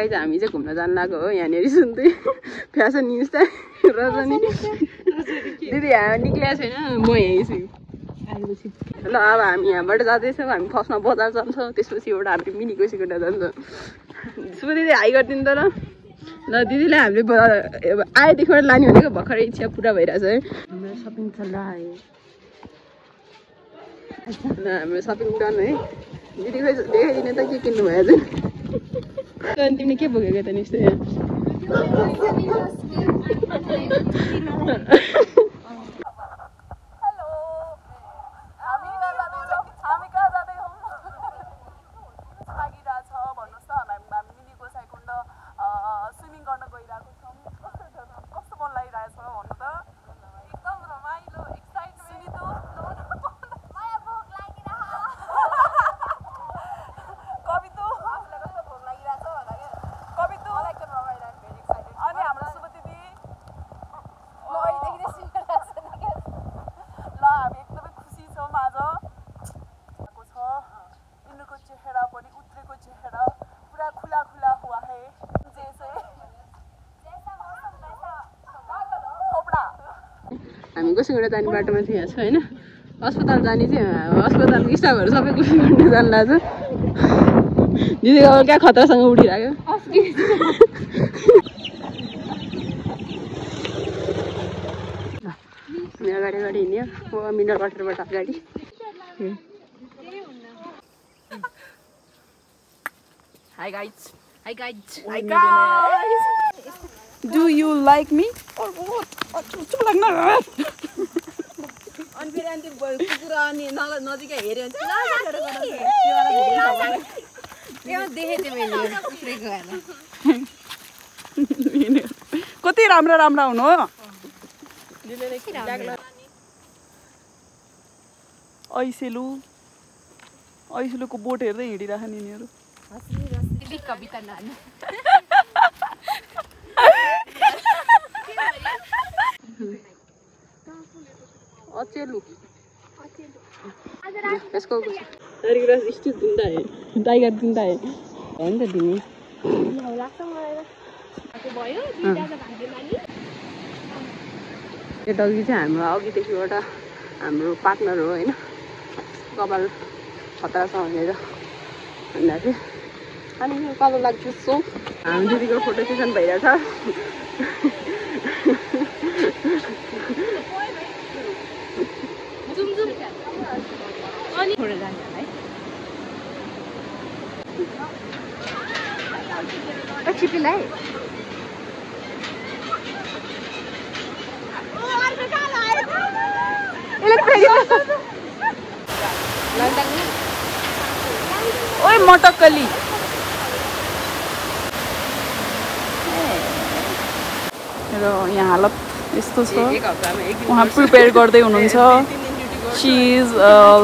Guys हामी चाहिँ घुम्न जानु लाग्यो हो यहाँनिर सुन्दै फ्यासन न्युज त रजनी दिदी यहाँ निक्लिएको छैन म यहीँ छु ल अब हामी यहाँबाट जाँदैछौँ हामी फर्स्टमा बजार जान्छौँ त्यसपछि एउटा हामी मिनी कोसीकोट जान्छौँ सुबह दिदी हाई गरिदिनु त ल दिदीलाई हामीले आएदेखिबाट लाने भनेको भर्खरै इच्छा पुरा भइरहेछ है हाम्रो सपिङ चल्दा आयो ल हाम्रो सपिङ डन है दिदी खोइ देखाइदिने त के किन्नु भयो चाहिँ तिमीले के बोकेको त निस्ते हामी कोसीकोट जाने बाटोमा चाहिँ यहाँ छ होइन अस्पताल जाने चाहिँ अस्पतालको स्टाफहरू सबै कोसीकोट जानु लाग्छ दिदीको क्या खतरासँग उडिरहेको अगाडि अगाडि हिँड्यो मिनरल वाटरबाट अगाडि Hi guys. Hi guys. Hi guys. Do you like me or what? चुप लाग्न अनि फेरि अनि त्यो कुकुर अनि नजिकै हेऱ्यो भने कति राम्रा राम्रा हुनु हो ऐसेलुको बोट हेर्दै हिँडिरह नि यिनीहरू कविता नानी अचेलु यसको हरिग्रास स्टिच दिँदा है टाइगर दिँदा है हो नि त दिने यो डगी चाहिँ हाम्रो अघिदेखिबाट हाम्रो पार्टनर हो होइन कपाल खतरा छ भनेर भन्दा चाहिँ अनि यो कलर लाग्छ सो हामी दिदीको फोटो सेसन भइरहेछ चिपिलाई ओए मटक्कली र यहाँ हालत यस्तो छ उहाँ प्रिपेयर गर्दै हुनुहुन्छ she is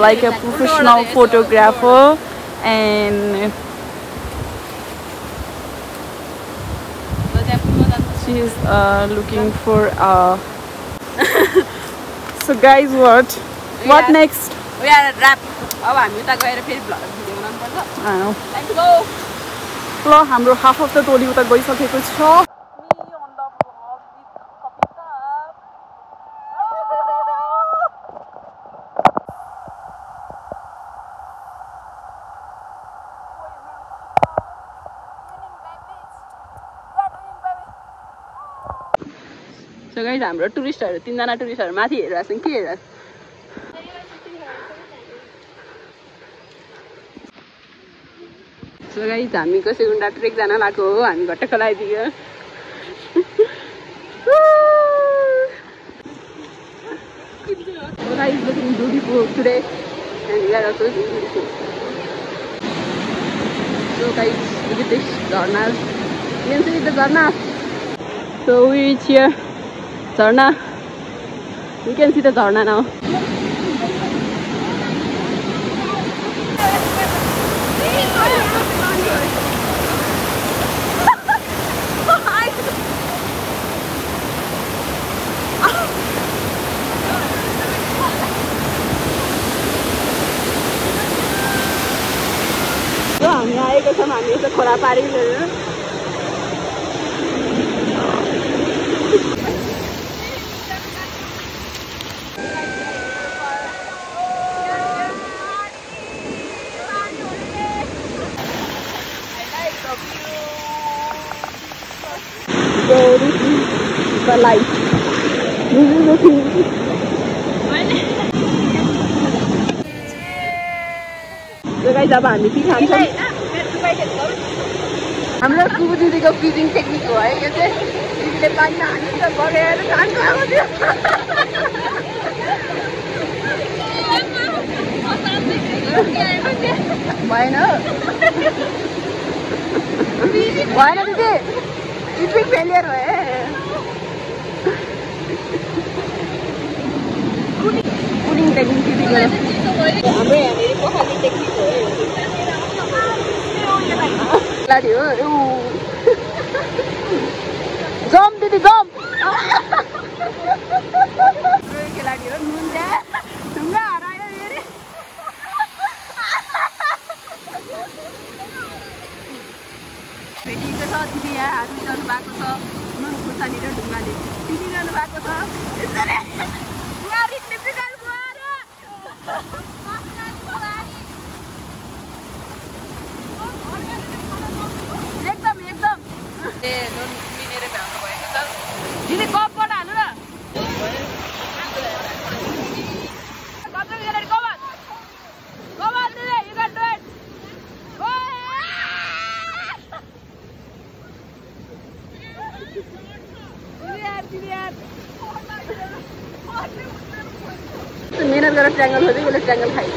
like a professional photographer and she is looking for so guys what next? We are wrap. अब हामी उता गएर फेरि भ्लग भिडियो बनाउनु पर्छ लेट्स गो ल हाम्रो हाफ अफ द टोली उता गइसकेको छ सो गाइज हाम्रो टुरिस्टहरू 3 जना टुरिस्टहरू माथि हेरिरहेको छन् के हेरिरहेको सो गाइज हामी कोसीगुन्डा ट्रेक जान लागेको हो हामी घट्टको लगाइदियो So guys, looking beautiful today and we are also looking beautiful. So guys, look at this Jharnas. You can see the Jharnas. So we reach here, Jharna. You can see the Jharna now. हामी आएको छौँ हामी यसो खोला पारी लिएर the light. This is the thing. So guys, अब हामी के खान्छौँ? हाम्रो कुबु दिदीको फ्रिजिङ टेक्निक हो है यो चाहिँ। दिदीले पानीमा हालेर बगेर खान्छ अब त्यो। भएन भएन दिदी इपिक फेलियर भयो कुलिङ टेक्निक दिदीको हाम्रो यहाँनिर पखाल्ने टेक्निक हो खेलाडी हो जम दिदी जम खेलाडी हो नुन ढुङ्गा हरायो फेरि भेटिएको छ दिदी यहाँ हात मिलाउनु भएको छ नुन खुर्सानी र ढुङ्गाले पिलिरहनु भएको छ यसरी एकदम एकदम ए नुन पिनेर भ्याउनु भएको छ दिदी कपबाट हाल्नु न मेहनत गरेर ट्याङ्गल खोज्यो उसले ट्याङ्गल खाइन्छ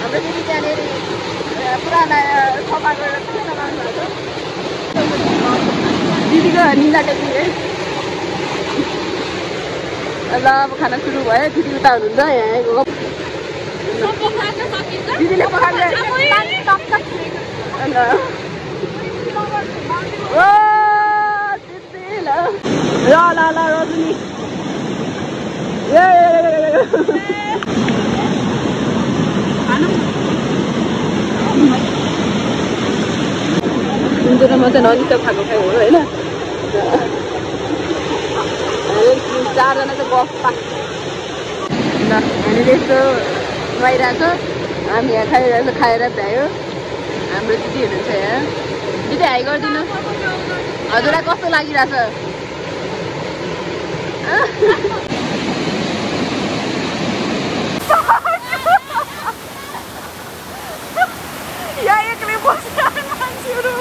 हाम्रो दिदी त्यहाँनिर पुराना सफा गरेर बनाउनु भएको दिदीको निन्दा टेक्निक है ल अब खाना सुरु भयो दिदी उता हुनुहुन्छ यहाँ दिदीले पकाएर ल ल ल रजनी म चाहिँ नजिक खाएको खाइ हो होइन चारजना चाहिँ गफ पाक ल हामीले यस्तो नुहाइरहेछ हामी यहाँ खाइरहेछ खाएर भ्यायो हाम्रो दिदीहरू छ यहाँ दिदी हाई गरिदिनु हजुरलाई कस्तो लागिरहेछ यहाँ एक्लै बसिरहेको मान्छेहरू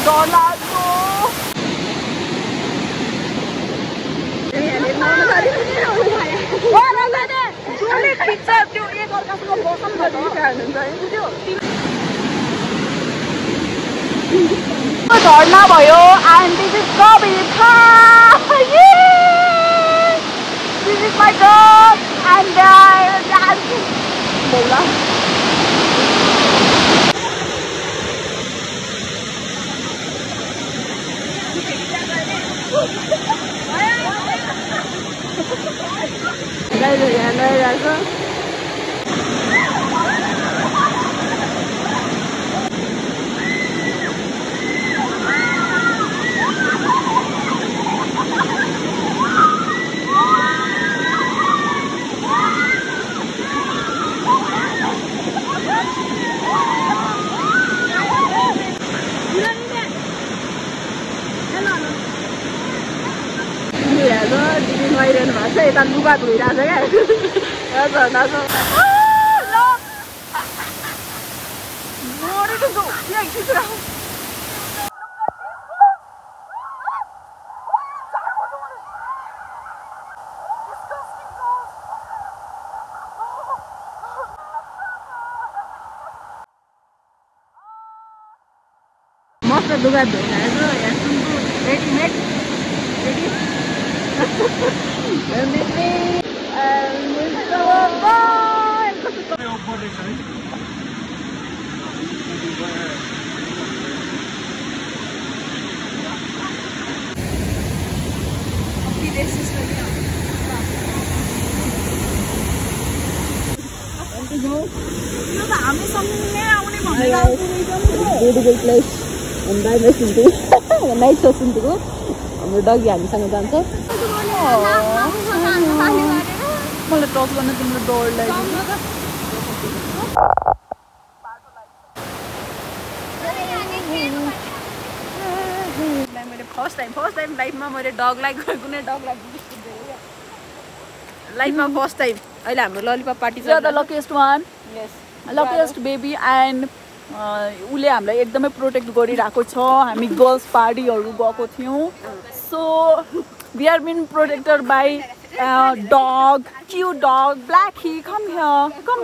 डरलाग्दो झर्ना भयो and this is Kavita. This is my dog and dancing. Bola. Đây rồi, đây là cơ. Yata lupa धोइरहेछ क्या मस्त लुगा धोइरहेछ यहाँ सुनको readymade ready And this me and it's so fun. Beautiful place. And by my Sintu. Night show Sintu. हाम्रो डगी हामीसँग जान्छ मलाई touch गर्न तिम्रो डर लाग्यो मैले फर्स्ट टाइम लाइफमा मैले डगलाई कुनै डगलाई बिस्कुट दिएको क्या लाइफमा फर्स्ट टाइम अहिले हाम्रो ललिपप पार्टी छ the luckiest one luckiest baby and उसले हामीलाई एकदमै प्रोटेक्ट गरिरहेको छ हामी गर्ल्स पार्टीहरू गएको थियौँ so we are been protected by dog, cute dog, Blackie, come here, come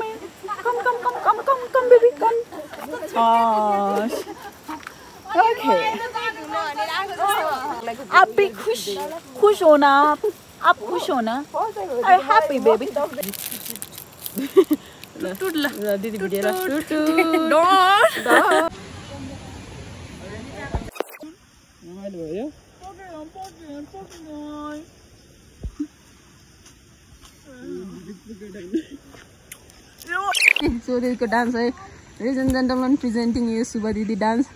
baby, come. Gosh. Okay. आप भी खुश होना, आप खुश होना. I'm happy baby. दीदी video So this is dance, ladies and gentlemen, presenting you Subha Didi dance.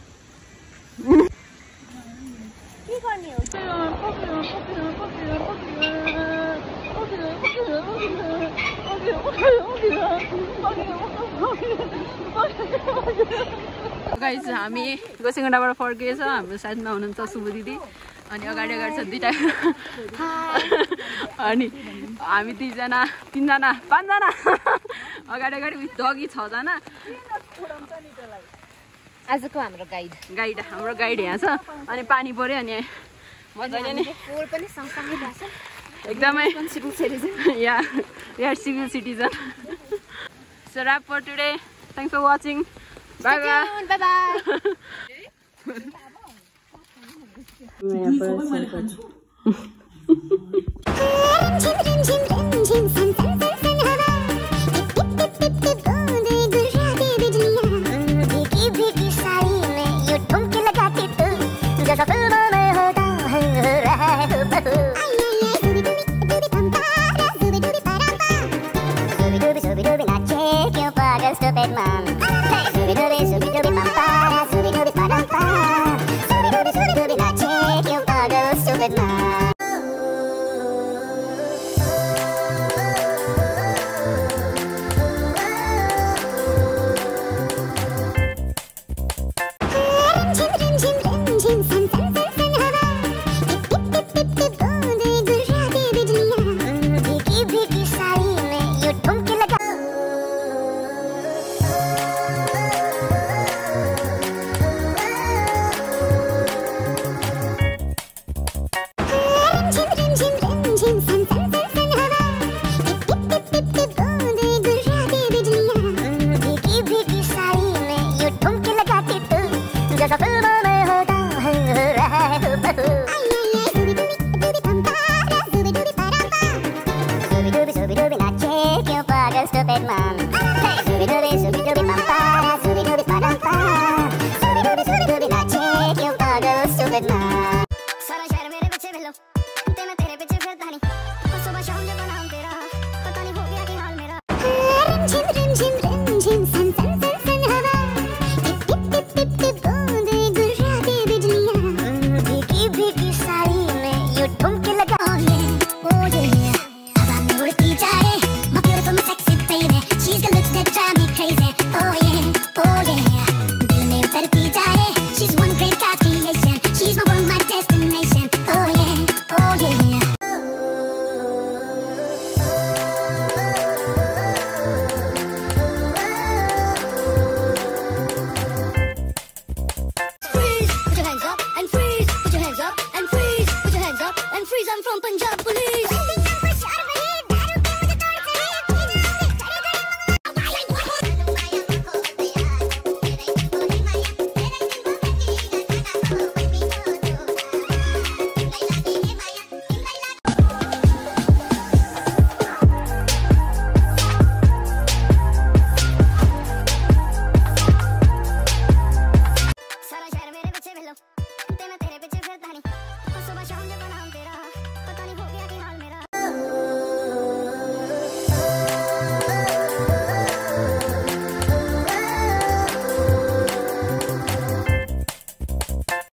Guys, हामी गोसिङडाबाट फर्किएछ हाम्रो साथमा हुनुहुन्छ सुबु दिदी अनि अगाडि छ दुईटा अनि हामी दुईजना तीनजना पाँचजना अगाडि विथ डगी 6 जना आजको हाम्रो गाइड हाम्रो गाइड यहाँ छ अनि पानी पर्यो अनि मजाले नि फोर पनि सँगसँगै भएको छ एकदमै civil citizen yeah we are civil citizen So wrap for today. Thanks for watching. Bye bye. Bye bye. Stupid mom. Zooby dooby pampa, zooby dooby padampa. Zooby dooby not check, you bugger, stupid mom. Stupid mom. Zooby dooby pampa, zooby dooby padampa. Zooby dooby not check, you bugger, stupid mom. सारा शहर मेरे पीछे भेलो, ते मैं तेरे पीछे फिरता नहीं. सुबह शाम जब नाम तेरा, पता नहीं हो गया क्या हाल मेरा.